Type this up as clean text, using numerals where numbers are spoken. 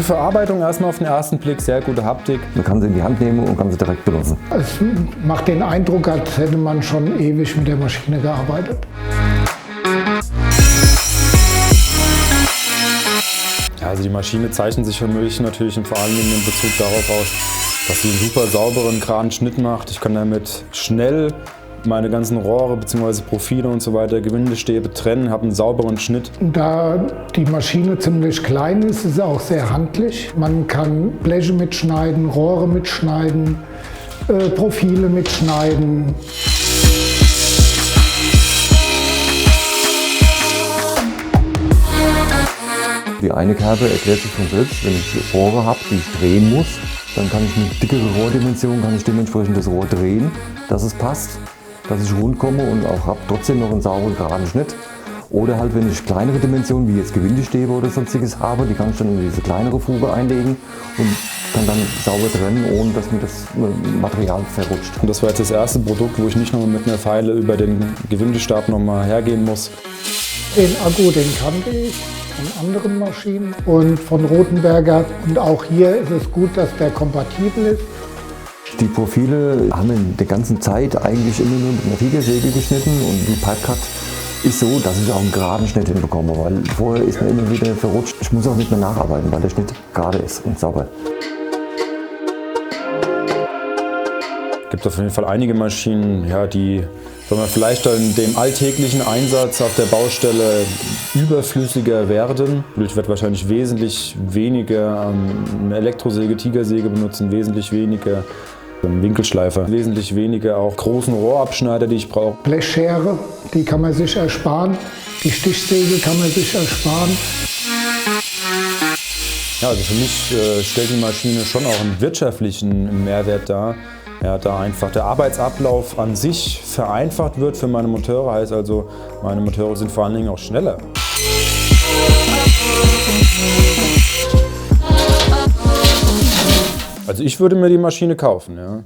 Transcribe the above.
Verarbeitung erstmal auf den ersten Blick, sehr gute Haptik. Man kann sie in die Hand nehmen und kann sie direkt benutzen. Es macht den Eindruck, als hätte man schon ewig mit der Maschine gearbeitet. Ja, also die Maschine zeichnet sich für mich natürlich vor allen Dingen in Bezug darauf aus, dass sie einen super sauberen, geraden Schnitt macht. Ich kann damit schnell meine ganzen Rohre bzw. Profile und so weiter, Gewindestäbe trennen, habe einen sauberen Schnitt. Da die Maschine ziemlich klein ist, ist sie auch sehr handlich. Man kann Bleche mitschneiden, Rohre mitschneiden, Profile mitschneiden. Die eine Kerbe erklärt sich von selbst. Wenn ich Rohre habe, die ich drehen muss, dann kann ich mit dickere Rohrdimension dementsprechend das Rohr drehen, dass es passt, dass ich rund komme und auch habe trotzdem noch einen sauberen, geraden Schnitt. Oder halt, wenn ich kleinere Dimensionen, wie jetzt Gewindestäbe oder sonstiges habe, die kann ich dann in diese kleinere Fuge einlegen und kann dann sauber trennen, ohne dass mir das Material verrutscht. Und das war jetzt das erste Produkt, wo ich nicht noch mit einer Feile über den Gewindestab noch mal hergehen muss. Den Akku, den kannte ich von anderen Maschinen und von Rothenberger. Und auch hier ist es gut, dass der kompatibel ist. Die Profile haben in der ganzen Zeit eigentlich immer nur mit einer Tigersäge geschnitten und die Pipecut ist so, dass ich auch einen geraden Schnitt hinbekomme, weil vorher ist mir immer wieder verrutscht. Ich muss auch nicht mehr nacharbeiten, weil der Schnitt gerade ist und sauber. Es gibt auf jeden Fall einige Maschinen, ja, die vielleicht in dem alltäglichen Einsatz auf der Baustelle überflüssiger werden. Ich werde wahrscheinlich wesentlich weniger eine Elektrosäge, Tigersäge benutzen, wesentlich weniger Winkelschleifer, wesentlich weniger auch großen Rohrabschneider, die ich brauche. Blechschere, die kann man sich ersparen. Die Stichsäge kann man sich ersparen. Ja, also für mich stellt die Maschine schon auch einen wirtschaftlichen Mehrwert dar. Ja, da einfach der Arbeitsablauf an sich vereinfacht wird für meine Monteure, heißt also, meine Monteure sind vor allen Dingen auch schneller. Also ich würde mir die Maschine kaufen. Ja.